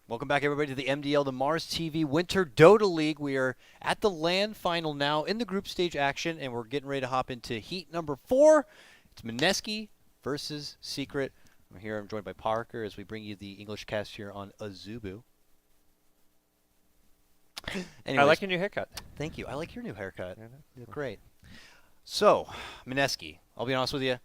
Welcome back, everybody, to the MDL, the Mars TV Winter Dota League. We are at the LAN final now in the group stage action, and we're getting ready to hop into heat number 4. It's Mineski versus Secret. I'm here. I'm joined by Parker as we bring you the English cast here on Azubu. I like your new haircut. Thank you. I like your new haircut. You look great. So, Mineski, I'll be honest with you.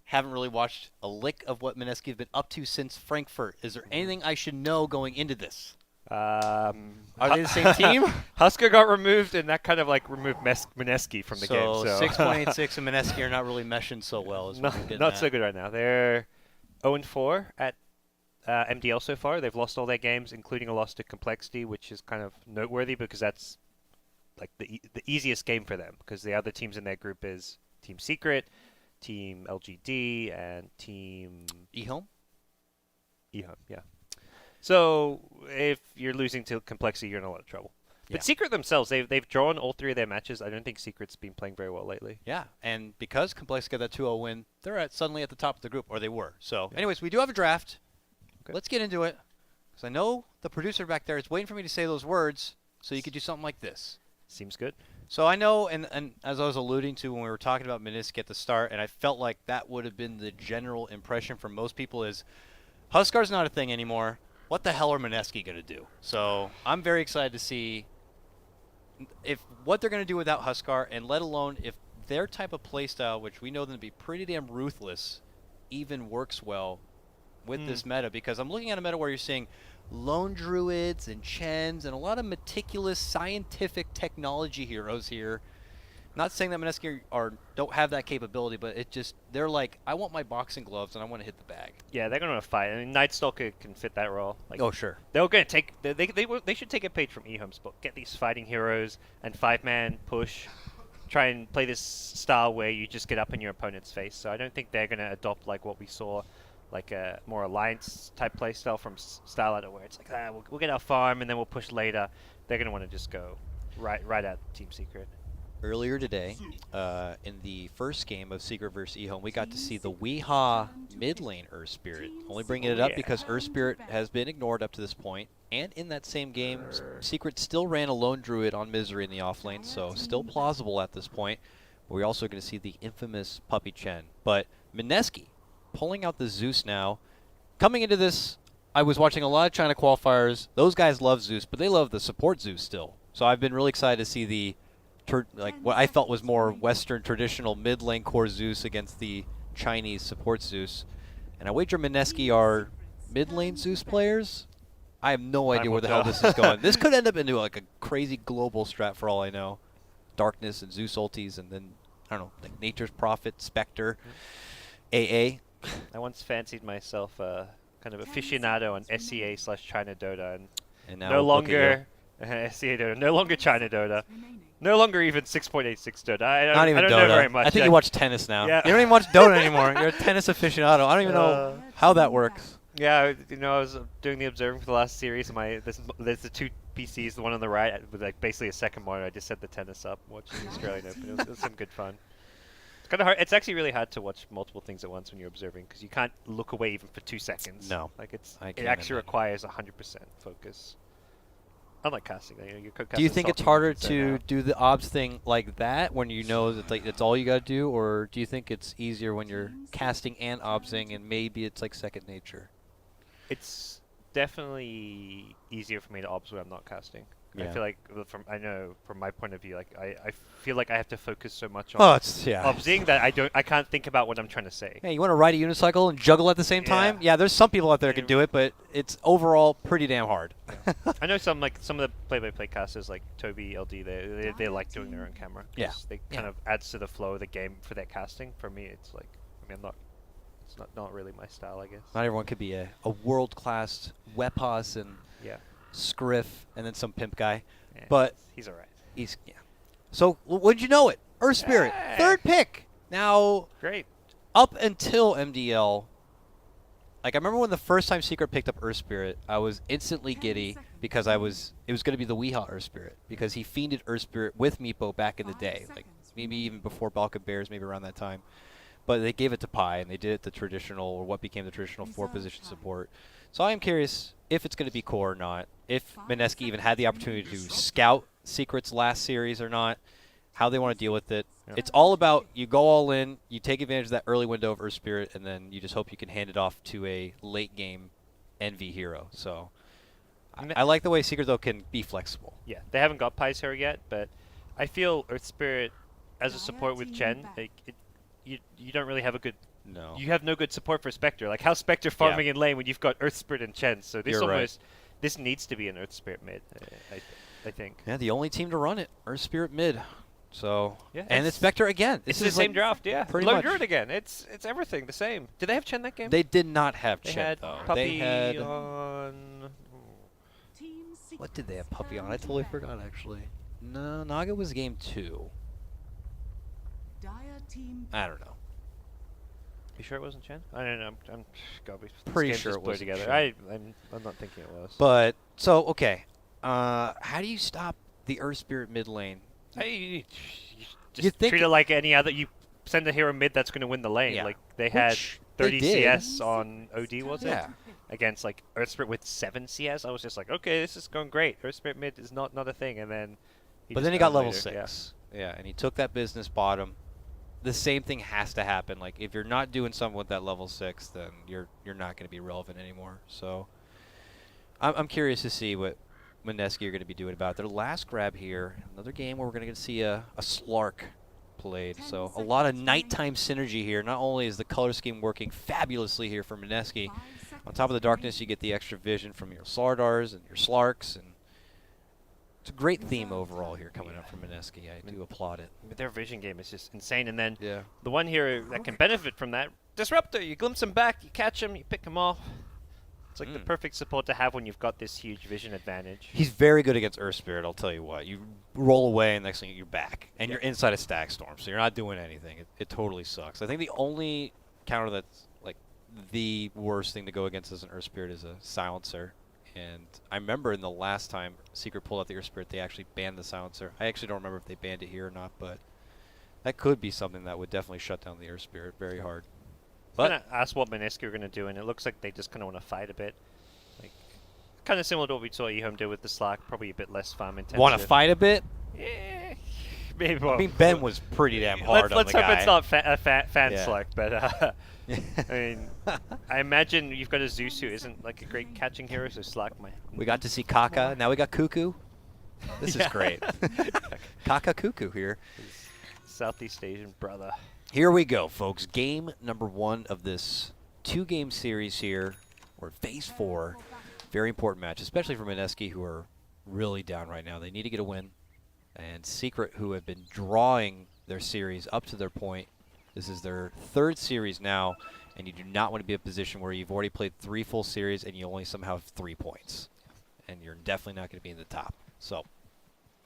Haven't really watched a lick of what Mineski has been up to since Frankfurt. Is there anything I should know going into this? Are they the same team? Husker got removed, and that kind of like removed Mineski from the game. So 6.86 and Mineski are not really meshing so well. Is not so good right now. They're 0-4 at MDL so far. They've lost all their games, including a loss to Complexity, which is kind of noteworthy because that's like the easiest game for them. Because the other teams in their group is Team Secret, Team LGD, and Team eHome. eHome, yeah. So if you're losing to Complexity, you're in a lot of trouble. Yeah. But Secret themselves, they've drawn all 3 of their matches. I don't think Secret's been playing very well lately. Yeah, and because Complexity got that 2-0 win, they're suddenly at the top of the group, or they were. So, anyways, we do have a draft. Okay. Let's get into it, because I know the producer back there is waiting for me to say those words, so you could do something like this. Seems good. So I know, and as I was alluding to when we were talking about Mineski at the start, and I felt like that would have been the general impression from most people is, Huskar's not a thing anymore. What the hell are Mineski going to do? So I'm very excited to see what they're going to do without Huskar, and let alone if their type of playstyle, which we know them to be pretty damn ruthless, even works well with this meta. Because I'm looking at a meta where you're seeing lone druids and chens and a lot of meticulous scientific technology heroes here. Not saying that Mineski don't have that capability, but they're like, I want my boxing gloves and I want to hit the bag. Yeah, they're going to fight. I mean, Nightstalker can fit that role. Like, oh, sure. They're going to take. They should take a page from eHome's book. Get these fighting heroes and 5-man push. Try and play this style where you just get up in your opponent's face. So I don't think they're going to adopt like what we saw, like a more alliance type play style from Starlighter, where it's like, we'll get our farm and then we'll push later. They're going to want to just go right at Team Secret. Earlier today, in the first game of Secret vs. eHome, we got to see the Weehaw mid lane Earth Spirit. Only bringing it up because Earth Spirit has been ignored up to this point. And in that same game, Secret still ran a lone druid on Misery in the off lane, so still plausible at this point. We're also going to see the infamous Puppy Chen. But Mineski pulling out the Zeus now. Coming into this, I was watching a lot of China qualifiers. Those guys love Zeus, but they love the support Zeus still. So I've been really excited to see the what I felt was more Western traditional mid lane core Zeus against the Chinese support Zeus. And I wager Mineski are mid lane Zeus players. I have no idea where the hell this is going. This could end up into like a crazy global strat for all I know. Darkness and Zeus ultis, and then, I don't know, like Nature's Prophet, Spectre, AA. I once fancied myself kind of aficionado on SEA/China Dota, and now no longer SEA Dota, no longer China Dota. No longer even 6.86 Dota. I don't Dota. know very much. I think you watch tennis now. Yeah. You don't even watch Dota anymore. You're a tennis aficionado. I don't even know how that works. Yeah, I was doing the observing for the last series. There's the 2 PCs, the one on the right with like basically a second monitor. I just set the tennis up, watching the Australian Open. It was some good fun. It's kind of hard. It's actually really hard to watch multiple things at once when you're observing because you can't look away even for 2 seconds. No, like it actually requires 100% focus. Unlike casting, do you think it's harder to do the obs thing like that when you know that it's all you got to do, or do you think it's easier when you're casting and obsing and maybe it's like second nature? It's definitely easier for me to obs when I'm not casting. Yeah. I feel like from my point of view, like I feel like I have to focus so much on obsing that I can't think about what I'm trying to say. Yeah, you want to ride a unicycle and juggle at the same time? Yeah, there's some people out there that can do it, but it's overall pretty damn hard. Yeah. I know some of the play-by-play casters like Toby, LD, they like doing their own camera. Yeah. They kind of adds to the flow of the game for their casting. For me, it's like it's not really my style, I guess. Not everyone could be a world-class Wepos and Scriff and then some pimp guy, but he's alright. So when'd you know it? Earth Spirit, 3rd pick. Now, great. Up until MDL, like I remember when the first time Secret picked up Earth Spirit, I was instantly giddy because it was going to be the Weehaw Earth Spirit because he fiended Earth Spirit with Meepo back in the day, like maybe even before Balkan Bears, maybe around that time. But they gave it to Pi, and they did it the traditional, or what became the traditional 4-position support. So I am curious if it's going to be core or not, if Mineski even had the opportunity to scout Secret's last series or not, how they want to deal with it. Yep. It's all about you go all in, you take advantage of that early window of Earth Spirit, and then you just hope you can hand it off to a late game Envy hero. So I like the way Secret, though, can be flexible. Yeah, they haven't got Pies Hero yet, but I feel Earth Spirit as a support with Chen, like you don't really have a good. No. You have no good support for Spectre. Like, how's Spectre farming in lane when you've got Earth Spirit and Chen? So this this needs to be an Earth Spirit mid, I think. Yeah, the only team to run it, Earth Spirit mid. So yeah, and it's Spectre again. It's the same draft, yeah. Pretty Low much. Druid again. It's everything the same. Did they have Chen that game? They did not have They Chen had though. Puppy They had on. what did they have Puppy on? I totally forgot actually. No, Naga was game 2. I don't know. You sure it wasn't Chen? I don't know. I'm God, Pretty this game's sure just it blurred wasn't together. Chen. I'm not thinking it was. But so okay, how do you stop the Earth Spirit mid lane? You just You think treat it like any other. You send a hero mid that's going to win the lane. Yeah. Like they had Which 30 they did. CS on OD, was it? Yeah. Against like Earth Spirit with 7 CS. I was just like, okay, this is going great. Earth Spirit mid is not a thing, and then. But then he got level later. 6. Yeah, and he took that business bottom. The same thing has to happen. Like if you're not doing something with that level 6, then you're not going to be relevant anymore. So I'm curious to see what Mineski are going to be doing about it. Their last grab here, another game where we're going to see a Slark played. So a lot of nighttime synergy here. Not only is the color scheme working fabulously here for Mineski, on top of the darkness you get the extra vision from your Slardars and your Slarks, and it's a great theme overall here coming up from Mineski. I do applaud it. But their vision game is just insane. And then Yeah. the one hero that can benefit from that, Disruptor. You glimpse him back, you catch him, you pick him off. It's like the perfect support to have when you've got this huge vision advantage. He's very good against Earth Spirit, I'll tell you what. You roll away, and next thing you're back. And you're inside a Stag Storm, so you're not doing anything. It totally sucks. I think the only counter that's like the worst thing to go against as an Earth Spirit is a Silencer. And I remember in the last time Secret pulled out the Earth Spirit, they actually banned the Silencer. I actually don't remember if they banned it here or not, but that could be something that would definitely shut down the Earth Spirit very hard. I'm But going to ask what Mineski are going to do, and it looks like they just kind of want to fight a bit. Like, kind of similar to what we saw Ehome do with the Slack, probably a bit less farm intensive. want to fight a bit? Yeah. Maybe, I mean, Ben was pretty damn hard on let's the hope guy. it's not fan Yeah. Slack, but I mean, I imagine you've got a Zeus who isn't like a great catching hero, so Slack might. We got to see Kaka. Now we got Cuckoo. This is great. Kaka Cuckoo here. Southeast Asian brother. Here we go, folks. Game number 1 of this 2-game series here. We're phase 4. Very important match, especially for Mineski, who are really down right now. They need to get a win. And Secret, who have been drawing their series up to their point. This is their 3rd series now, and you do not want to be in a position where you've already played 3 full series and you only somehow have 3 points. And you're definitely not going to be in the top. So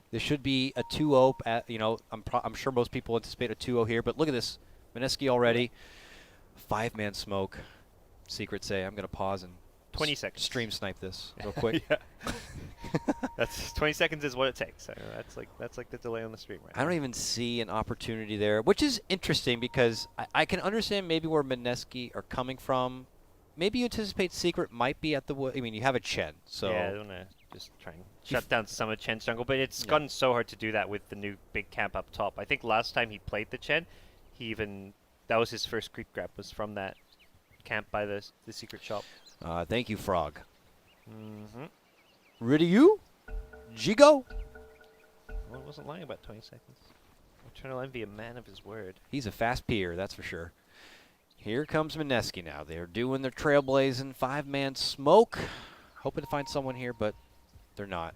this should be a 2-0. You know, I'm sure most people anticipate a 2-0 here, but look at this. Mineski already. 5-man smoke. Secret say, I'm going to pause and 20 seconds. Stream snipe this real quick. That's 20 seconds is what it takes. So that's like the delay on the stream right I don't now. even see an opportunity there, which is interesting because I can understand maybe where Mineski are coming from. Maybe you anticipate Secret might be at the I mean, you have a Chen, so Yeah, I want to just try and shut down some of Chen's jungle, but it's gotten so hard to do that with the new big camp up top. I think last time he played the Chen, that was his first creep grab, was from that camp by the secret shop. Thank you, Frog. Mm-hmm. Ryu? Jigo? Well, I wasn't lying about 20 seconds. Eternal Envy, a man of his word. He's a fast peer, that's for sure. Here comes Mineski now. They're doing their trailblazing 5-man smoke. Hoping to find someone here, but they're not.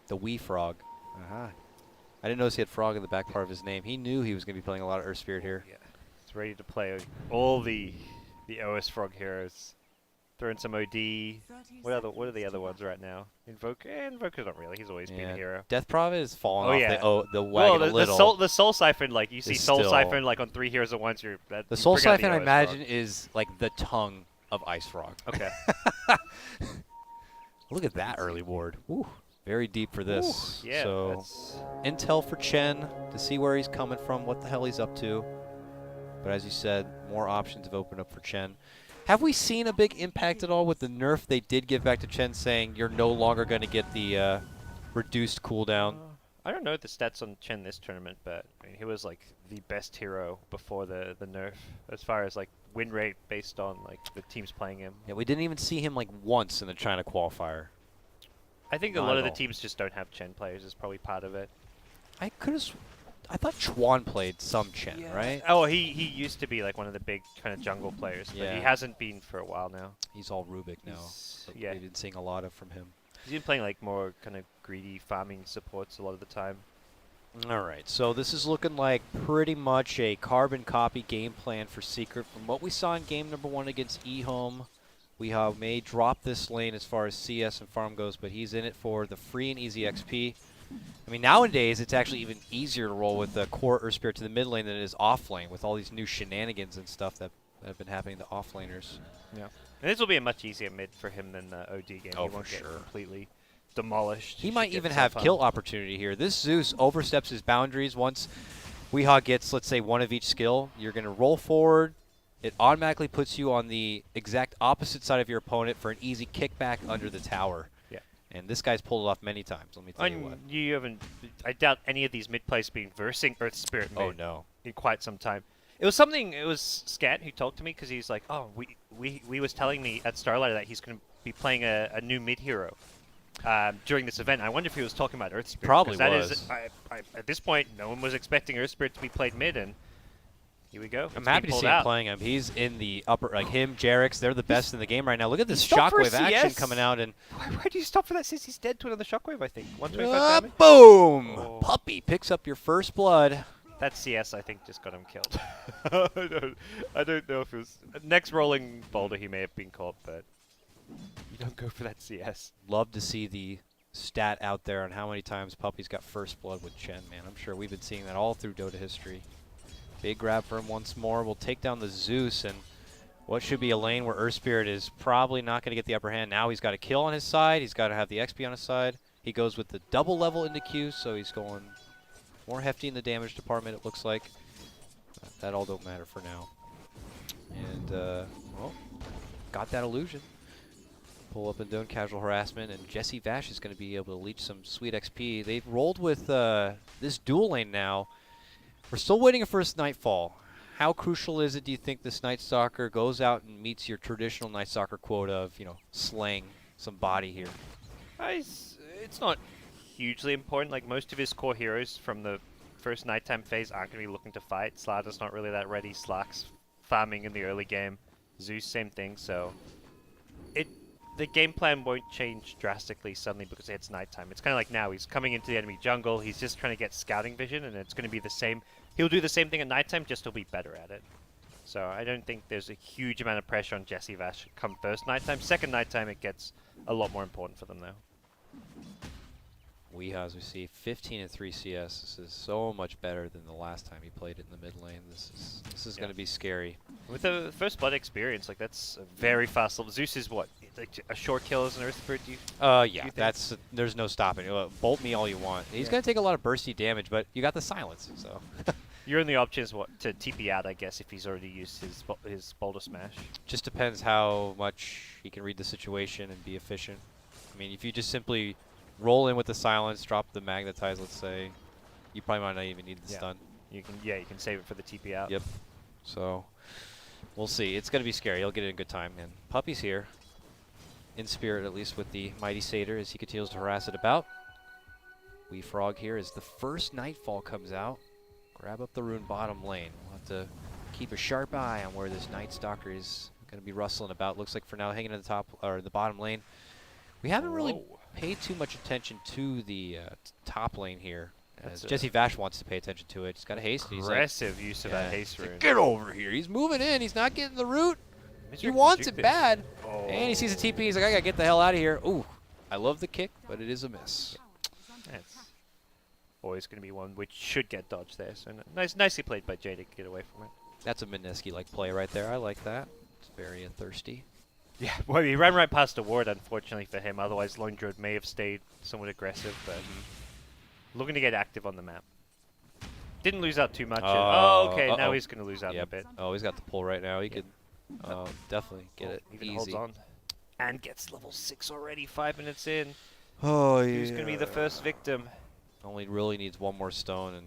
The wee Frog. Aha. I didn't notice he had Frog in the back part of his name. He knew he was going to be playing a lot of Earth Spirit here. Yeah, it's ready to play all the OS Frog heroes. Throw in some OD. What are the other ones right now? Invoker's not really. He's always been a hero. Death Prov is falling off the wagon well, a little. the Soul Siphon, like you see Soul still- Siphon like on 3 heroes at once. The Soul Siphon, I imagine, is like the tongue of Ice Frog. Okay. Look at that early ward. Ooh, very deep for this. Ooh, yeah. So intel for Chen to see where he's coming from, what the hell he's up to. But as you said, more options have opened up for Chen. Have we seen a big impact at all with the nerf they did give back to Chen, saying you're no longer going to get the reduced cooldown? I don't know the stats on Chen this tournament, but I mean, he was like the best hero before the nerf, as far as like win rate based on like the teams playing him. Yeah, we didn't even see him like once in the China qualifier. I think a Not lot at of the all. teams just don't have Chen players. Is probably part of it. I thought Chuan played some Chen, right? Oh, he used to be like one of the big kind of jungle players, but Yeah. he hasn't been for a while now. He's all Rubik now. But Yeah, we've been seeing a lot of from him. he's been playing like more kind of greedy farming supports a lot of the time. All right, so this is looking like pretty much a carbon copy game plan for Secret. From what we saw in game number 1 against eHome, we may drop this lane as far as CS and farm goes, but he's in it for the free and easy XP. I mean, nowadays it's actually even easier to roll with the core Earth Spirit to the mid lane than it is off lane, with all these new shenanigans and stuff that have been happening to off laners. Yeah, and this will be a much easier mid for him than the OD game. Oh, he won't for get sure. completely demolished. He should might get even some have fun. kill opportunity here. This Zeus oversteps his boundaries. Once Weehaw gets, let's say, one of each skill, you're going to roll forward. It automatically puts you on the exact opposite side of your opponent for an easy kickback under the tower. Yeah. And this guy's pulled it off many times, let me tell you what. And you haven't. I doubt any of these mid plays been versing Earth Spirit mid Oh, no. in quite some time. It was something. It was Scat who talked to me because he's like, "Oh, we was telling me at Starlight that he's going to be playing a new mid hero during this event. I wonder if he was talking about Earth Spirit. Probably 'cause that was. is, at this point, no one was expecting Earth Spirit to be played mid, and here we go. I'm It's happy being to pulled see him out. playing him. He's in the upper, like him, Jarex, they're the best in the game right now. Look at this Stop for a shockwave action CS. coming out, and Why do you stop for that since he's dead to another shockwave? I think 125 damage. boom! Oh. Puppy picks up your first blood. That CS, I think, just got him killed. I don't know if it was next rolling boulder he may have been caught, but you don't go for that CS. Love to see the stat out there on how many times Puppy's got first blood with Chen, man. I'm sure we've been seeing that all through Dota history. Big grab for him once more. We'll take down the Zeus, and what should be a lane where Earth Spirit is probably not going to get the upper hand. Now he's got a kill on his side. He's got to have the XP on his side. He goes with the double level into Q, so he's going more hefty in the damage department, it looks like. That all don't matter for now. And, well, got that illusion. Pull up and down casual harassment, and Jesse Vash is going to be able to leech some sweet XP. They've rolled with this dual lane now. We're still waiting for his Nightfall. How crucial is it, do you think, this Night Stalker goes out and meets your traditional Night Stalker quota of, you know, slaying some body here? It's not hugely important. Like, most of his core heroes from the first nighttime phase aren't going to be looking to fight. Slarda's not really that ready. Slack's farming in the early game. Zeus, same thing. So the game plan won't change drastically suddenly because it's nighttime. It's kind of like now. He's coming into the enemy jungle. He's just trying to get scouting vision, and it's going to be the same. He'll do the same thing at nighttime, just he'll be better at it. So I don't think there's a huge amount of pressure on Jesse Vash come first nighttime. Second nighttime, it gets a lot more important for them now. Weehaw, as we see, 15 and 3 CS. This is so much better than the last time he played it in the mid lane. This is going to be scary. With the first blood experience, like that's a very fast level. Zeus is what, like a short kill as an Earth Spirit? Yeah, that's there's no stopping. Bolt me all you want. He's going to take a lot of bursty damage, but you got the silence, so. Your only option is what, to TP out, I guess, if he's already used his boulder smash. Just depends how much he can read the situation and be efficient. I mean, if you just simply roll in with the silence, drop the magnetize, let's say, you probably might not even need the stun. You can save it for the TP out. Yep. So we'll see. It's going to be scary. He'll get it in good time. And Puppy's here, in spirit at least, with the Mighty Satyr as he continues to harass it about. Wee Frog here as the first Nightfall comes out. Grab up the rune bottom lane. We'll have to keep a sharp eye on where this Night Stalker is going to be rustling about. Looks like for now hanging in the top or the bottom lane. We haven't really paid too much attention to the top lane here. As Jesse Vash wants to pay attention to it. He's got a haste. Aggressive use of that haste rune. Get over here. He's moving in. He's not getting the root. He Misery wants can it juke bad. this. Oh. And he sees a TP. He's like, I got to get the hell out of here. Ooh, I love the kick, but it is a miss. That's always going to be one which should get dodged there. So nicely played by Jay to get away from it. That's a Mineski-like play right there. I like that. It's very thirsty. Yeah, well, he ran right past the ward, unfortunately for him. Otherwise, Lone Druid may have stayed somewhat aggressive, but looking to get active on the map. Didn't lose out too much. Oh, okay, now he's going to lose out a bit. Oh, he's got the pull right now. He could Definitely get it Even easy. holds on. And gets level 6 already, 5 minutes in. Oh, yeah. Who's going to be the first victim? Only really needs one more stone, and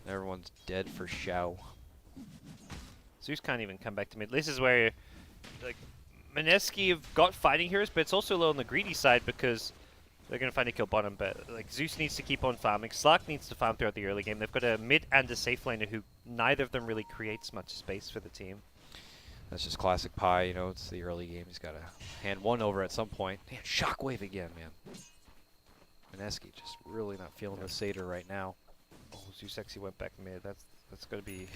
everyone's dead for show. Zeus can't even come back to mid. This is where, like, Mineski have got fighting heroes, but it's also low on the greedy side because they're going to find a kill bottom. But like Zeus needs to keep on farming. Slark needs to farm throughout the early game. They've got a mid and a safe laner who neither of them really creates much space for the team. That's just classic Pi, you know, it's the early game. He's got to hand one over at some point. Man, Shockwave again, man. Mineski just really not feeling the Satyr right now. Oh, Zeus actually went back mid. That's going to be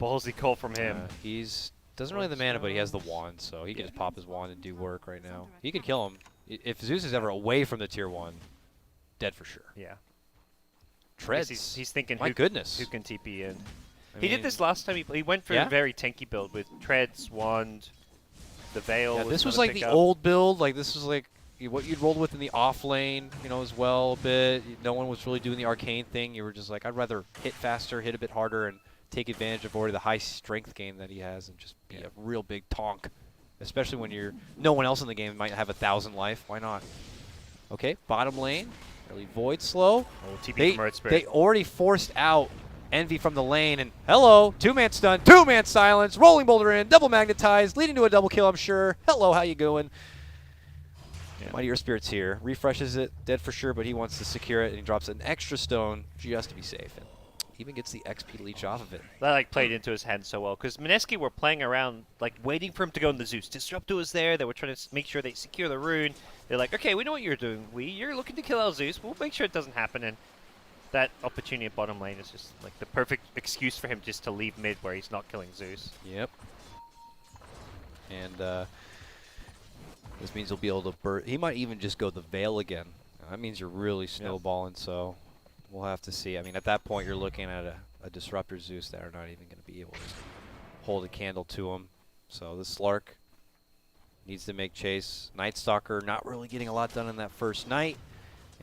ballsy call from him. He's doesn't really have the mana, but he has the wand, so he can just pop his wand and do work right now. He could kill him. If Zeus is ever away from the tier 1, dead for sure. Yeah. Treads. He's thinking, My goodness. who can TP in? He did this last time. He went for a very tanky build with Treads, Wand, the Veil. Yeah, this was like the old build. Like this was like what you'd rolled with in the off lane, you know, as well a bit. No one was really doing the arcane thing. You were just like, I'd rather hit faster, hit a bit harder, and take advantage of already the high strength game that he has, and just be a real big tonk. Especially when no one else in the game might have 1,000 life. Why not? Okay, bottom lane. Early Void slow. Oh, TP from Earth Spirit. They already forced out Envy from the lane, and hello, 2-man stun, 2-man silence, rolling boulder in, double magnetized, leading to a double kill, I'm sure. Hello, how you going? Yeah. Mighty Earth Spirit's here. Refreshes it, dead for sure, but he wants to secure it, and he drops an extra stone just to be safe. And even gets the XP leech off of it. That like played into his hand so well, because Mineski were playing around, like waiting for him to go in the Zeus. Disruptor was there. They were trying to make sure they secure the rune. They're like, okay, we know what you're doing. You're looking to kill our Zeus. We'll make sure it doesn't happen. And that opportunity at bottom lane is just like the perfect excuse for him just to leave mid where he's not killing Zeus. Yep. And this means he'll be able to he might even just go the Veil again. That means you're really snowballing, so we'll have to see. I mean, at that point, you're looking at a Disruptor Zeus that are not even going to be able to hold a candle to him. So this Slark needs to make chase. Night Stalker not really getting a lot done in that first night.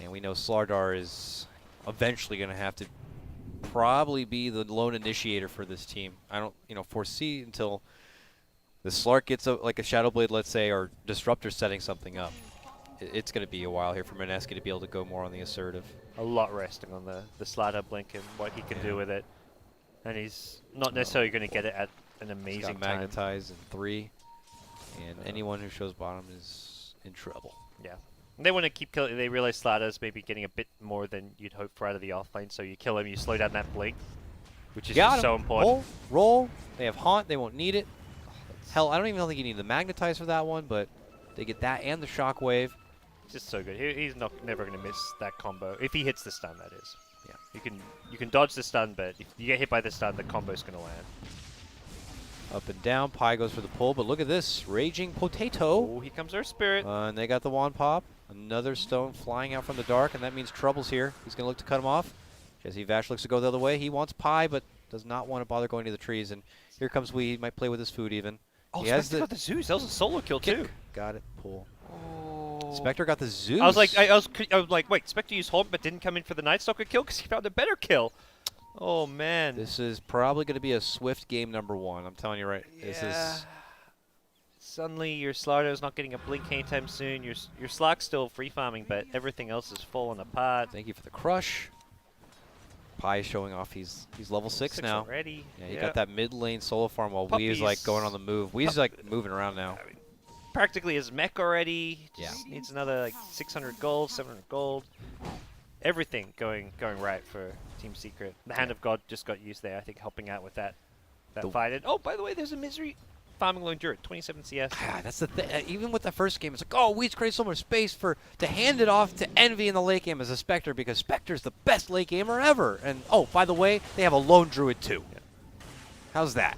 And we know Slardar is eventually going to have to probably be the lone initiator for this team. I don't, foresee until the Slark gets like a Shadow Blade, let's say, or Disruptor setting something up. It's going to be a while here for Mineski to be able to go more on the assertive. A lot resting on the Slider Blink and what he can do with it. And he's not necessarily going to get it at an amazing time. Magnetize in 3. And anyone who shows bottom is in trouble. Yeah. They want to keep killing. They realize Slider's maybe getting a bit more than you'd hope for out of the offlane. So you kill him, you slow down that Blink, which is just so important. Roll. They have Haunt. They won't need it. Hell, I don't even think you need the Magnetize for that one, but they get that and the Shockwave. Just so good. He's never going to miss that combo. If he hits the stun, that is. Yeah. You can dodge the stun, but if you get hit by the stun, the combo's going to land. Up and down. Pi goes for the pull, but look at this. Raging Potato. Oh, here comes Earth Spirit. And they got the Wand Pop. Another stone flying out from the dark, and that means Trouble's here. He's going to look to cut him off. Jesse Vash looks to go the other way. He wants Pi, but does not want to bother going to the trees. And here comes Wee. He might play with his food even. Oh, Spectre got the Zeus. That was a solo kill, too. Got it. Pull. Oh. Spectre got the Zeus. I was like, wait, Spectre used Haunt but didn't come in for the Night Stalker kill because he found a better kill. Oh, man. This is probably going to be a swift game #1. I'm telling you right. Yeah. This is. Suddenly your Slardo's not getting a blink anytime soon. Your Slark's still free farming, but everything else is falling apart. Thank you for the crush. Pi is showing off he's level 6 now. Already. Yeah, he got that mid lane solo farm while Wee's like going on the move. Wee's like moving around now. I mean, practically his mech already. Just needs another like 600 gold, 700 gold. Everything going right for Team Secret. The Hand of God just got used there, I think, helping out with that fight. And oh, by the way, there's a Misery farming low endurance, 27 CS. That's the thing. Even with the first game, it's like, oh, Weeds create so much space to hand it off to Envy in the late game as a Spectre because Spectre's the best late gamer ever. And oh, by the way, they have a lone Druid too. Yeah. How's that?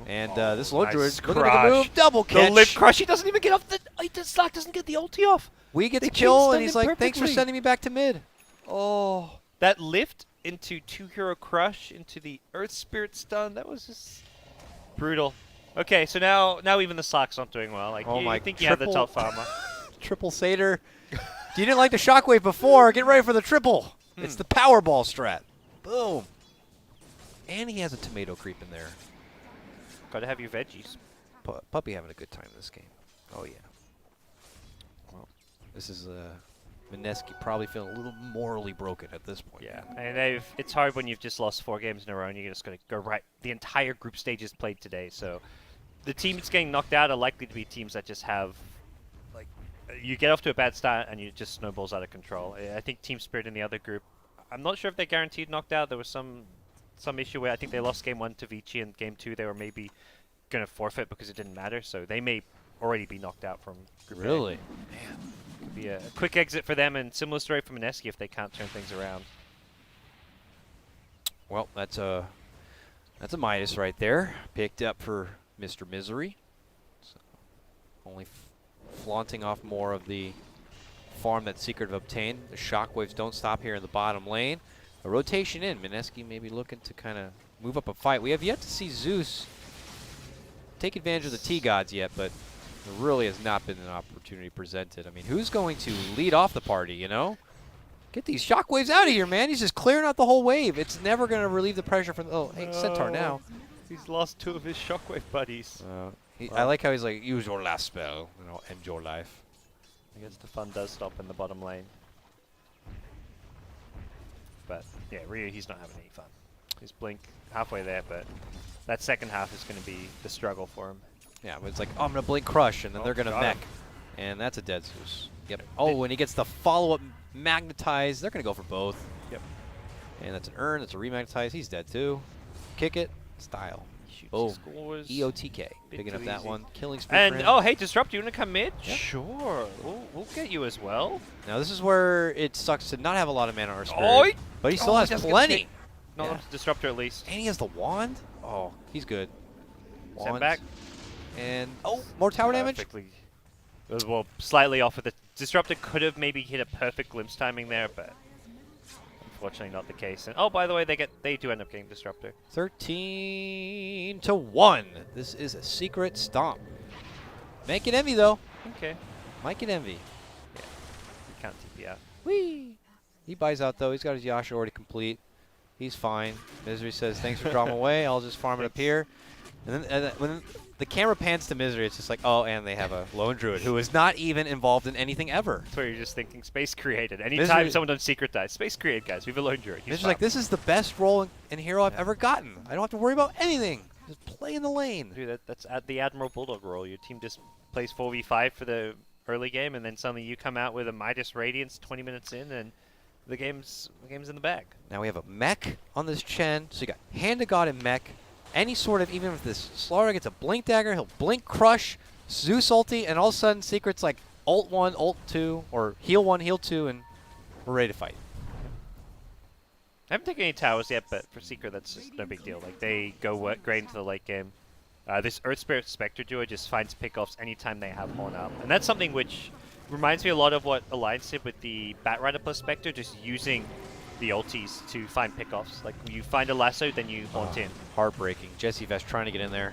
And this lone Druid's looking at the move, double catch. The lip crush. He doesn't even get off the. Slark doesn't get the ulti off. We get a kill, and he's like, thanks for sending me back to mid. Oh, that lift into 2-hero crush into the Earth Spirit stun. That was just brutal. Okay, so now even the Slark's not doing well. Like, you think you have the top farmer. Triple Satyr. You didn't like the Shockwave before. Get ready for the triple. It's the Powerball strat. Boom. And he has a tomato creep in there. Gotta have your veggies. Puppy having a good time in this game. Oh, yeah. Well, this is Mineski probably feeling a little morally broken at this point. yeah, and it's hard when you've just lost 4 games in a row and you're just going to go right. The entire group stage is played today, so the teams getting knocked out are likely to be teams that just have, like, you get off to a bad start and you just snowballs out of control. I think Team Spirit in the other group, I'm not sure if they're guaranteed knocked out. There was some issue where I think they lost game 1 to Vici, and game 2 they were maybe going to forfeit because it didn't matter, so they may already be knocked out from Group A. Really? Man. Could be a quick exit for them, and similar story for Mineski if they can't turn things around. Well, that's a Midas right there. Picked up for Mr. Misery. So only flaunting off more of the farm that Secret have obtained. The shockwaves don't stop here in the bottom lane. A rotation in. Mineski maybe looking to kind of move up a fight. We have yet to see Zeus take advantage of the T-Gods yet, but there really has not been an opportunity presented. I mean, who's going to lead off the party, you know? Get these shockwaves out of here, man. He's just clearing out the whole wave. It's never going to relieve the pressure from... Oh, hey, Centaur now. He's lost 2 of his shockwave buddies. I like how he's like, use your last spell, you know, end your life. I guess the fun does stop in the bottom lane. But, yeah, Ryu, he's not having any fun. He's Blink halfway there, but that second half is going to be the struggle for him. Yeah, but it's like, oh, I'm going to Blink Crush, and then they're going to mech. Him. And that's a dead Zeus. Yep. Oh, when he gets the follow-up Magnetize, they're going to go for both. Yep. And that's an Urn, that's a Remagnetize. He's dead, too. Kick it. Style. Oh, EOTK. Picking up that one. Killing spree. And, oh, hey, Disrupt, you want to come mid? Yep. Sure. We'll get you as well. Now, this is where it sucks to not have a lot of mana on our Spirit. But he still has plenty. Not on Disruptor, at least. And he has the wand? Oh, he's good. Send back. And, oh, more tower damage? It was, well, slightly off of the... Disruptor could have maybe hit a perfect glimpse timing there, but unfortunately not the case. And, oh, by the way, they do end up getting Disruptor. 13-1. This is a Secret stomp. Might get Envy, though. Okay. Might get Envy. Yeah. You can't TP out. Whee! He buys out, though. He's got his Yasha already complete. He's fine. Misery says, thanks for drawing away. I'll just farm it up here. And then when the camera pans to Misery, it's just like, oh, and they have a Lone Druid who is not even involved in anything ever. That's where you're just thinking space created. Anytime someone does Secret dies, space created, guys. We have a Lone Druid. He's like, this is the best role in Hero I've ever gotten. I don't have to worry about anything. Just play in the lane. Dude, that's at the Admiral Bulldog role. Your team just plays 4v5 for the early game, and then suddenly you come out with a Midas Radiance 20 minutes in, and the game's in the bag. Now we have a mech on this Chen. So you got Hand of God and mech. Any sort of, even if this Slaughter gets a Blink Dagger, he'll Blink Crush, Zeus ulti, and all of a sudden Secret's like ult 1, ult 2, or heal 1, heal 2, and we're ready to fight. I haven't taken any towers yet, but for Secret, that's just no big deal. Like, they go great into the late game. This Earth Spirit Spectre duo just finds pickoffs anytime they have Horn up. And that's something which reminds me a lot of what Alliance did with the Batrider plus Spectre, just using the ultis to find pickoffs. Like, you find a lasso, then you haunt in. Heartbreaking. Jesse Vest trying to get in there.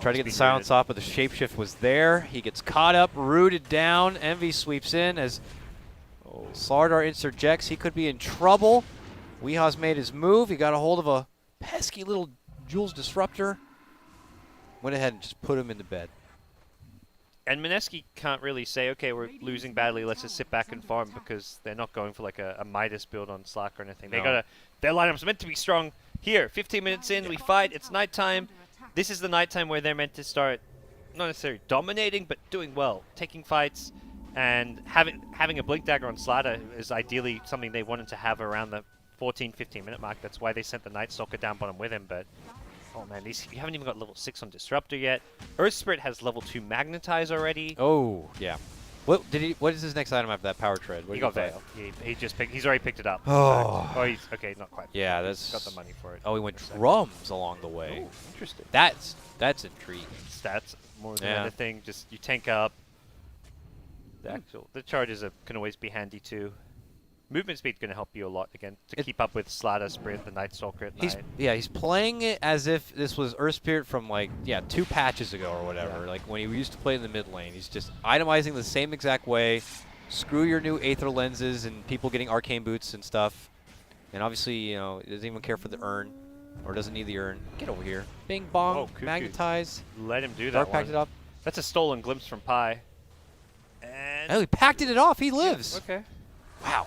Tried to get the silence off, but the shapeshift was there. He gets caught up, rooted down. Envy sweeps in as Slardar interjects. He could be in trouble. Weeha's made his move. He got a hold of a pesky little Jules Disruptor. Went ahead and just put him into bed. And Mineski can't really say, okay, we're losing badly, let's just sit back and farm, because they're not going for like a Midas build on Slack or anything. No. Their lineup's meant to be strong. Here, 15 minutes in, we fight, it's nighttime. This is the nighttime where they're meant to start, not necessarily dominating, but doing well, taking fights, and having a Blink Dagger on Slatter is ideally something they wanted to have around the 14, 15 minute mark. That's why they sent the Night Stalker down bottom with him, but oh man, you haven't even got level 6 on Disruptor yet. Earth Spirit has level 2 Magnetize already. Oh, yeah. What is his next item after that Power Tread? He got Veil. He's already picked it up. Oh. He's okay, not quite. Yeah, he's got the money for it. Oh, he went drums along the way. Oh, interesting. That's intriguing. Stats more than anything. Just you tank up. The charges can always be handy too. Movement speed going to help you a lot again to keep up with Slatter, Sprint, the Night Stalker at night. Yeah, he's playing it as if this was Earth Spirit from like 2 patches ago or whatever. Yeah. Like when he used to play in the mid lane. He's just itemizing the same exact way. Screw your new Aether lenses and people getting arcane boots and stuff. And obviously, he doesn't even care for the urn Or doesn't need the urn. Get over here. Bing bong. Oh, cuckoo. Magnetize. Let him do Dark that packed one. it off. That's a stolen glimpse from Pi. And Oh, he packed it off. He lives. okay. Wow.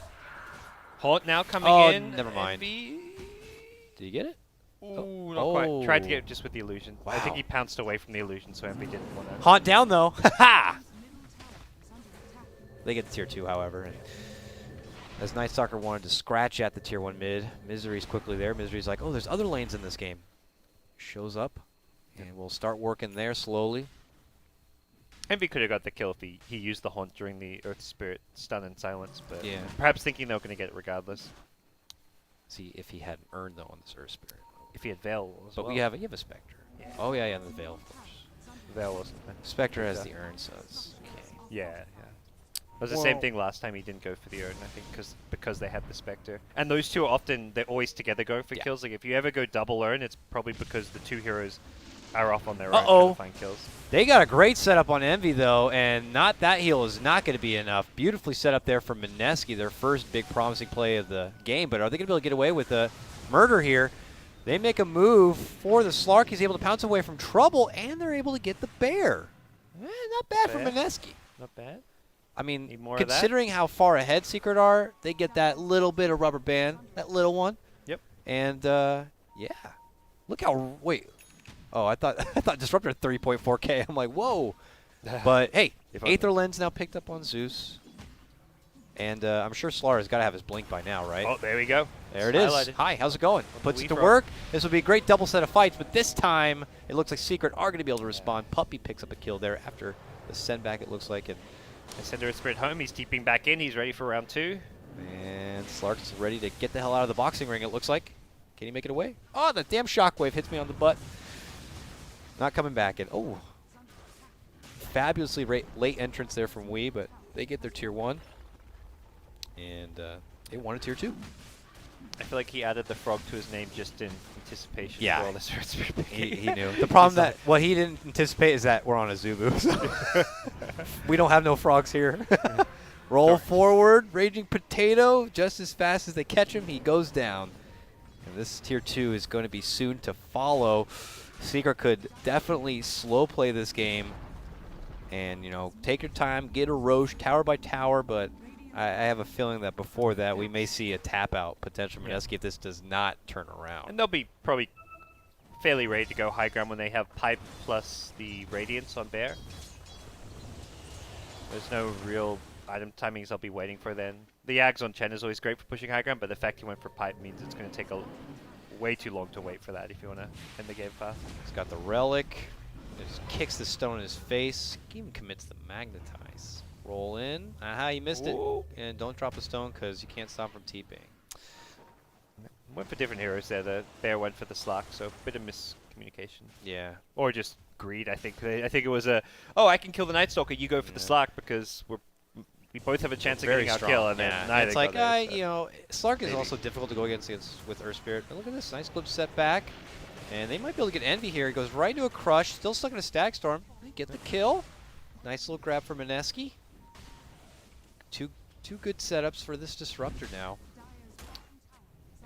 Haunt now coming Oh, in. never mind. Envy. Did you get it? Ooh, not quite. Tried to get it just with the illusion. I think Wow. he pounced away from the illusion, so Envy didn't want to. Haunt down though. Ha! They get the tier 2, however. And as Night Stalker wanted to scratch at the tier 1 mid, Misery's quickly there. Misery's like, oh, there's other lanes in this game. Shows up, and we'll start working there slowly. Envy could have got the kill if he used the Haunt during the Earth Spirit stun and silence, but Yeah. perhaps thinking they were going to get it regardless. See if he hadn't earned though on this Earth Spirit. If he had Veil as But well. you have a Spectre. Yeah. Oh yeah, the Veil, of course. Veil wasn't there. Spectre has Yeah. the urn, so it's okay. Yeah. It was the same thing last time. He didn't go for the urn, I think, because they had the Spectre. And those two are often, they're always together going for kills. Like if you ever go double urn, it's probably because the two heroes are off on their own trying to find kills. They got a great setup on Envy though, and that heal is not going to be enough. Beautifully set up there from Mineski, their first big promising play of the game. But are they going to be able to get away with a murder here? They make a move for the Slark. He's able to pounce away from trouble, and they're able to get the bear. Not bad for Mineski. Not bad. I mean, Need more of that? considering how far ahead Secret are, they get that little bit of rubber band, that little one. Yep. And yeah, look how Oh, I thought Disruptor at 3.4K. I'm like, whoa. But hey, Aether Lens now picked up on Zeus. And I'm sure Slar has got to have his blink by now, right? Oh, there we go. There it is. Highlighted. Hi, how's it going? Puts it to Leapfrog. work. This will be a great double set of fights, but this time it looks like Secret are going to be able to respond. Puppy picks up a kill there after the send back, it looks like. And Send Earth Spirit home. He's deeping back in. He's ready for round 2. And Slark's ready to get the hell out of the boxing ring, it looks like. Can he make it away? Oh, the damn shockwave hits me on the butt. Not coming back in. Oh. Fabulously late entrance there from Wii, but they get their tier 1. And they won a tier 2. I feel like he added the frog to his name just in anticipation Yeah. for all this Earth Spirit. He knew. The problem that what he didn't anticipate is that we're on a Zubu. So we don't have no frogs here. Roll forward, Raging Potato, just as fast as they catch him, he goes down. And this tier 2 is going to be soon to follow. Secret could definitely slow play this game and, you know, take your time, get a Roche tower by tower, but I have a feeling that before that we may see a tap out potential Mineski if this does not turn around. And they'll be probably fairly ready to go high ground when they have Pipe plus the Radiance on Bear. There's no real item timings I'll be waiting for then. The Ags on Chen is always great for pushing high ground, but the fact he went for Pipe means it's going to take way too long to wait for that if you want to end the game fast. He's got the Relic. Just kicks the stone in his face. Even commits the Magnetize. Roll in. Aha, you missed Ooh. it. And don't drop a stone because you can't stop from TPing. Went for different heroes there. The Bear went for the Slack, so a bit of miscommunication. Yeah. Or just greed, I think. I think it was oh, I can kill the Night Stalker, you go for the Slack because we both have a chance of Very getting strong. our kill, and then Yeah. neither It's like, got theirs, so. you know, Slark is Maybe. also difficult to go against with Earth Spirit. But look at this. Nice clip set back. And they might be able to get Envy here. He goes right into a Crush. Still stuck in a Stag Storm. They get the kill. Nice little grab for Mineski. Two good setups for this Disruptor now.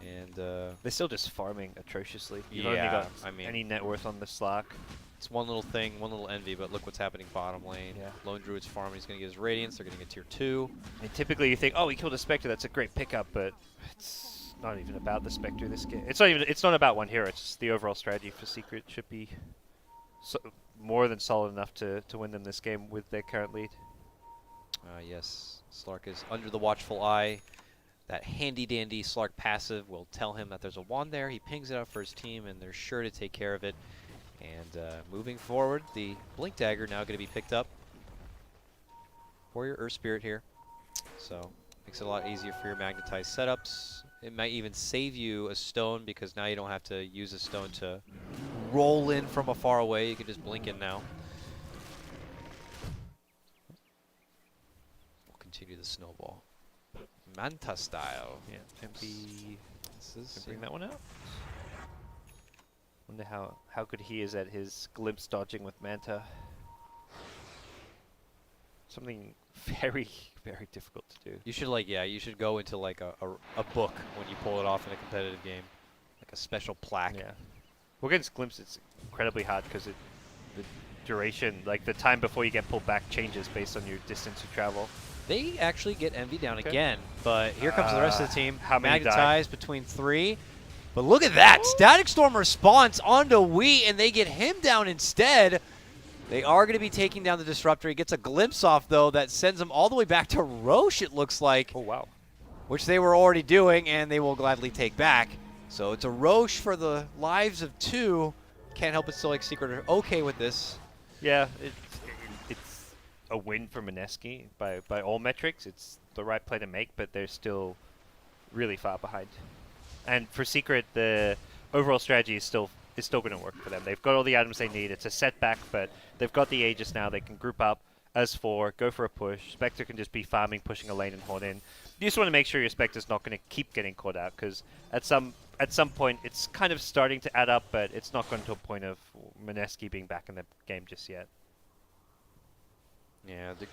And They're still just farming atrociously. You've Yeah, only got I mean- any net worth on the Slack. it's one little thing, one little Envy, but look what's happening bottom lane. Yeah. Lone Druid's farming. He's going to get his Radiance. They're getting a tier 2. And typically you think, oh, he killed a Spectre, that's a great pickup, but it's not even about the Spectre this game. It's not about one hero, it's just the overall strategy for Secret should be more than solid enough to win them this game with their current lead. Yes, Slark is under the watchful eye. That handy-dandy Slark passive will tell him that there's a wand there. He pings it out for his team, and they're sure to take care of it. And moving forward, the Blink Dagger now going to be picked up for your Earth Spirit here. So makes it a lot easier for your magnetized setups. It might even save you a stone because now you don't have to use a stone to roll in from afar away. You can just blink in now. We'll continue the snowball. Manta style. Yeah, MP This is bring that one out. Wonder how good he is at his glimpse dodging with Manta. Something very, very difficult to do. You should you should go into like a book when you pull it off in a competitive game. like a special plaque. Yeah. Well, against Glimpse, it's incredibly hard because the duration, like the time before you get pulled back, changes based on your distance you travel. They actually get Envy down Okay. again, but here comes the rest of the team. How many die? Magnetized between 3. But look at that! Static Storm response onto Wii, and they get him down instead. They are going to be taking down the Disruptor. He gets a glimpse off, though, that sends him all the way back to Roche, it looks like. Oh, wow. Which they were already doing, and they will gladly take back. So it's a Roche for the lives of 2. Can't help but still like Secret are okay with this. Yeah, it's a win for Mineski by all metrics. It's the right play to make, but they're still really far behind. And for Secret, the overall strategy is still going to work for them. They've got all the items they need. It's a setback, but they've got the Aegis now. They can group up as 4, go for a push. Spectre can just be farming, pushing a lane and horn in. You just want to make sure your Spectre's not going to keep getting caught out, because at some point it's kind of starting to add up, but it's not going to a point of Mineski being back in the game just yet. Yeah, they're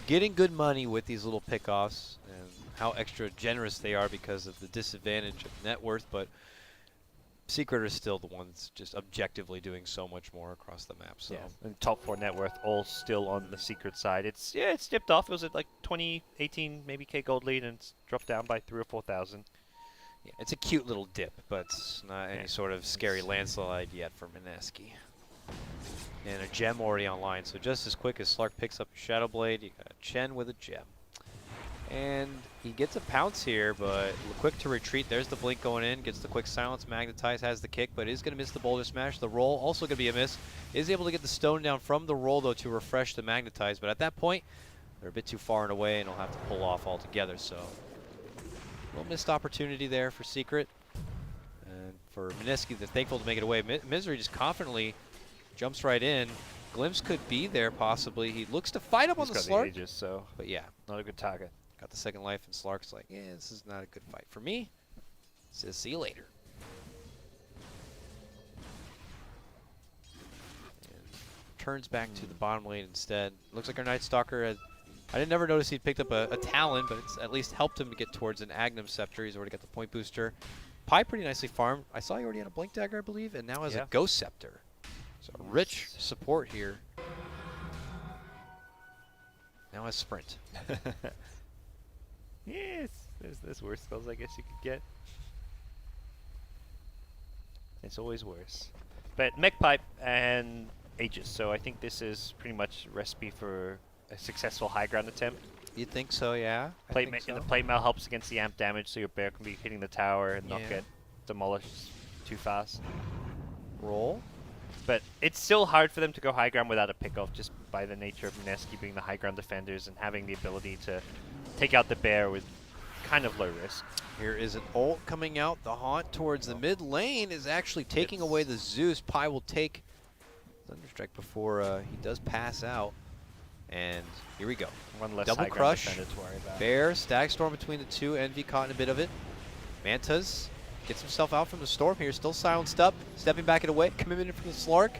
getting good money with these little pickoffs and how extra generous they are because of the disadvantage of net worth, but Secret are still the ones just objectively doing so much more across the map. So. Yeah, and top 4 net worth all still on the Secret side. It's dipped off. It was at like 2018 maybe K gold lead, and it's dropped down by 3,000 or 4,000. Yeah, it's a cute little dip, but it's not any sort of scary landslide yet for Mineski. And a gem already online, so just as quick as Slark picks up a Shadow Blade, you got Chen with a gem. And he gets a pounce here, but quick to retreat. There's the blink going in, gets the quick silence. Magnetize has the kick, but is going to miss the boulder smash. The roll also going to be a miss. Is able to get the stone down from the roll, though, to refresh the Magnetize. But at that point, they're a bit too far and away, and he'll have to pull off altogether. So, a little missed opportunity there for Secret. And for Mineski, they're thankful to make it away. Misery just confidently jumps right in. Glimpse could be there, possibly. He looks to fight up on the Slark. Aegis, so but yeah, not a good target. got the second life, and Slark's like, yeah, this is not a good fight for me. Says, see you later. And turns back to the bottom lane instead. Looks like our Night Stalker had, I didn't never notice he'd picked up a Talon, but it's at least helped him to get towards an Agnum Scepter. He's already got the point booster. Pi pretty nicely farmed. I saw he already had a Blink Dagger, I believe, and now has a Ghost Scepter. So rich support here. Now has Sprint. Yes, there's worse spells I guess you could get. It's always worse. But Mech Pipe and Aegis, so I think this is pretty much a recipe for a successful high ground attempt. You'd think so, yeah. The plate mail helps against the amp damage, so your bear can be hitting the tower and not get demolished too fast. Roll. But it's still hard for them to go high ground without a pickoff, just by the nature of Mineski being the high ground defenders and having the ability to take out the bear with kind of low risk. Here is an ult coming out. The Haunt towards the mid lane is actually taking away the Zeus. Pi will take Thunderstrike before he does pass out. And here we go. One less Double high ground crush. defender to worry about. Bear, Stag Storm between the two. Envy caught in a bit of it. Mantas gets himself out from the storm here. Still silenced up. Stepping back it away. Commitment from the Slark.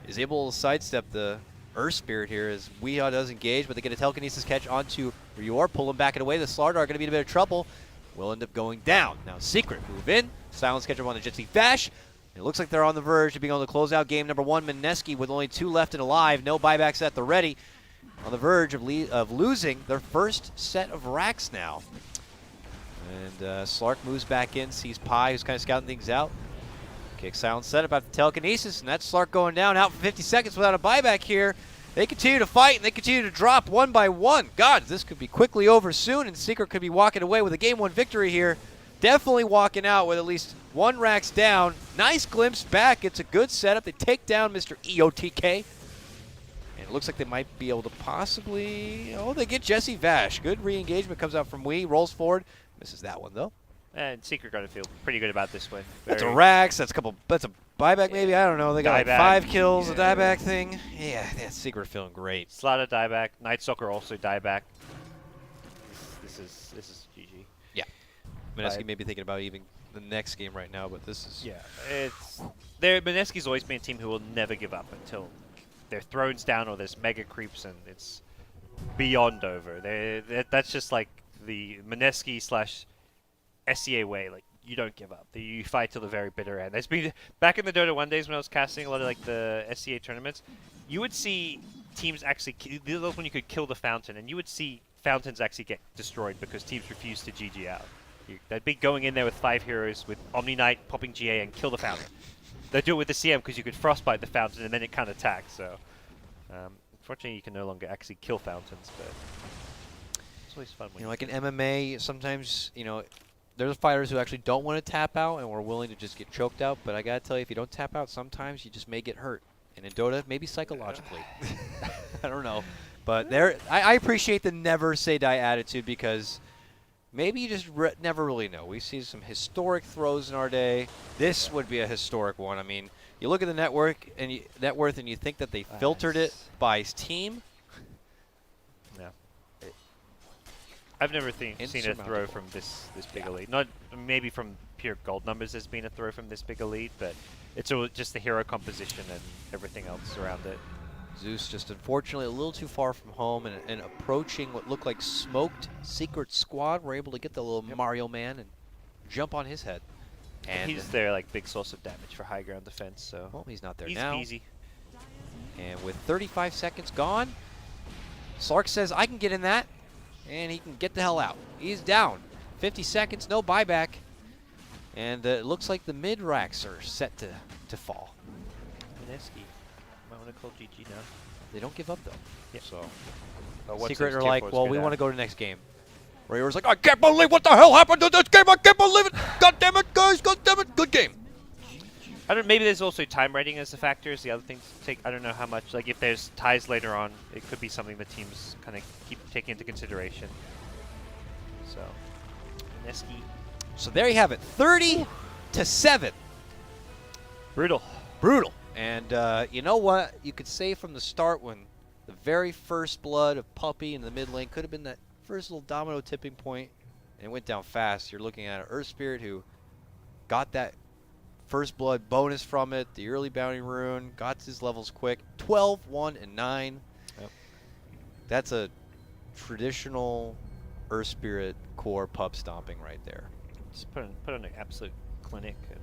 Is able to sidestep the Earth Spirit here as Weehaw does engage, but they get a telekinesis catch onto Rior. Pull him back and away. The Slardar are going to be in a bit of trouble. Will end up going down. Now Secret move in. Silence catch up on the Jitsi Vash. It looks like they're on the verge of being able to close out game number 1. Mineski with only 2 left and alive. No buybacks at the ready. On the verge of losing their first set of racks now. And Slark moves back in, sees Pi, who's kind of scouting things out. Kick silence set about the telekinesis, and that's Slark going down, out for 50 seconds without a buyback here. They continue to fight, and they continue to drop one by one. God, this could be quickly over soon, and Secret could be walking away with a Game 1 victory here. Definitely walking out with at least 1 racks down. Nice glimpse back. It's a good setup. They take down Mr. EOTK. And it looks like they might be able to possibly... Oh, they get Jesse Vash. Good re-engagement comes out from Wii. Rolls forward. Misses that one, though. And Secret got to feel pretty good about this win. That's a racks. That's a buyback maybe. I don't know. They got like 5 kills, a dieback thing. Yeah, Secret feeling great. Slaughter dieback. Night Stalker also dieback. This is GG. Yeah. Mineski may be thinking about even the next game right now, but this is... Yeah, Mineski's always been a team who will never give up until their throne's down or there's mega creeps and it's beyond over. That's just like the Mineski / SEA way. Like, you don't give up. You fight till the very bitter end. There's been back in the Dota 1 days when I was casting a lot of like the SCA tournaments, you would see teams actually those when you could kill the fountain, and you would see fountains actually get destroyed because teams refused to GG out. They'd be going in there with 5 heroes with Omni Knight popping GA and kill the fountain. They'd do it with the CM because you could frostbite the fountain and then it can't attack. So unfortunately, you can no longer actually kill fountains, but it's always fun. When Like in MMA, sometimes there's fighters who actually don't want to tap out and we're willing to just get choked out. But I gotta tell you, if you don't tap out, sometimes you just may get hurt. And in Dota, maybe psychologically. I don't know. But I appreciate the never say die attitude because maybe you just never really know. We see some historic throws in our day. This would be a historic one. I mean, you look at the net worth and you think that they filtered it by team. No. I've never seen a throw from this big a lead. Not maybe from pure gold numbers there's been a throw from this big a lead, but it's all just the hero composition and everything else around it. Zeus just unfortunately a little too far from home and approaching what looked like smoked secret squad. We're able to get the little Mario man and jump on his head. And he's their like big source of damage for high ground defense. So well, he's not there he's now. Easy. And with 35 seconds gone, Slark says I can get in that, and he can get the hell out. He's down. 50 seconds, no buyback, and it looks like the mid racks are set to fall. Mineski. Might want to call GG now. They don't give up though. Yep. So Secret are like, well, we want to go to the next game. Rayor's like, I can't believe what the hell happened to this game. I can't believe it. God damn it, guys. God damn it. Good game. I don't. Maybe there's also time rating as a factor. Is the other thing to take. I don't know how much. Like if there's ties later on, it could be something the teams kind of keep taking into consideration. So, Mineski. So there you have it. 30-7. Brutal. Brutal. And you know what? You could say from the start when the very first blood of Puppey in the mid lane could have been that first little domino tipping point, and it went down fast. You're looking at an Earth Spirit who got that first blood bonus from it, the early bounty rune, got his levels quick. 12, 1, and 9. Yep. That's a traditional Earth Spirit core pub stomping right there. Just put on an absolute clinic, and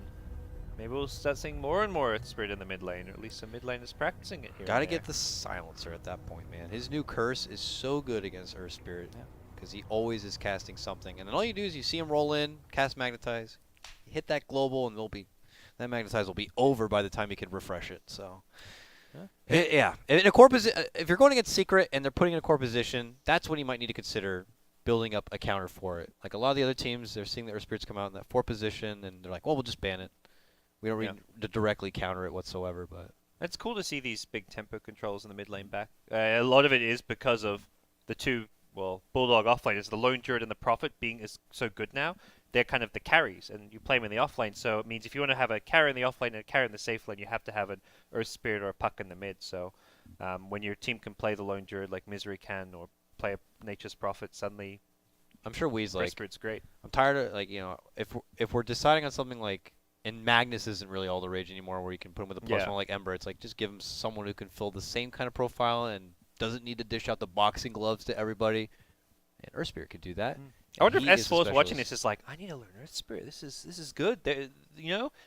maybe we'll start seeing more and more Earth Spirit in the mid lane, or at least some mid laners practicing it here. Gotta get the silencer at that point, man. His new curse is so good against Earth Spirit because he always is casting something. And then all you do is you see him roll in, cast Magnetize, hit that global, and that Magnetize will be over by the time you can refresh it. So, yeah. In a core if you're going against Secret and they're putting in a core position, that's when you might need to consider building up a counter for it. Like a lot of the other teams, they're seeing the Earth Spirits come out in that 4 position, and they're like, well, we'll just ban it. We don't need to directly counter it whatsoever, but it's cool to see these big tempo controls in the mid lane back. A lot of it is because of the two, Bulldog offlaners, the Lone Druid and the Prophet being so good now. They're kind of the carries, and you play them in the offlane. So it means if you want to have a carry in the offlane and a carry in the safe lane, you have to have an Earth Spirit or a Puck in the mid. So when your team can play the Lone Druid like Misery can, or play a Nature's Prophet, suddenly I'm sure Wee's Earth like, Spirit's great. I'm tired of if we're deciding on something like. And Magnus isn't really all the rage anymore where you can put him with a +1 like Ember. It's like just give him someone who can fill the same kind of profile and doesn't need to dish out the boxing gloves to everybody. And Earth Spirit could do that. I wonder if S4 is watching this is like, I need to learn Earth Spirit. This is good.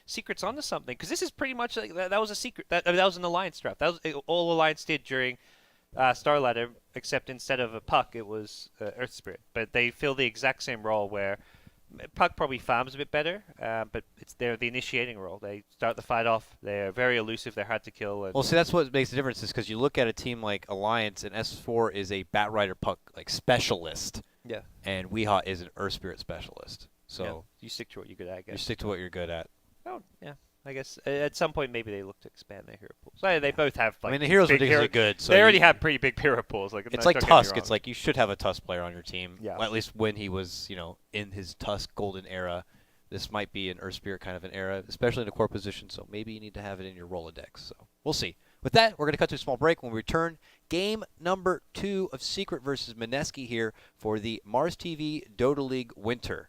Secret's onto something. Because this is pretty much like that was a secret. That was an Alliance draft. That was all Alliance did during Star Ladder, except instead of a Puck, it was Earth Spirit. But they fill the exact same role where Puck probably farms a bit better, but they're the initiating role. They start the fight off. They're very elusive. They're hard to kill. Well, see, that's what makes the difference is because you look at a team like Alliance, and S4 is a Bat Rider Puck like specialist. Yeah. And Weehaw is an Earth Spirit specialist. So you stick to what you're good at, I guess. You stick to what you're good at. Oh, yeah. I guess at some point maybe they look to expand their hero pools. They both have like. I mean, the heroes are ridiculously good. So they already have pretty big hero pools. Like it's like Tusk. It's like you should have a Tusk player on your team. Yeah. Well, at least when he was, in his Tusk golden era. This might be an Earth Spirit kind of an era, especially in a core position. So maybe you need to have it in your Rolodex. So we'll see. With that, we're going to cut to a small break. When we return, game number 2 of Secret versus Mineski here for the Mars TV Dota League Winter.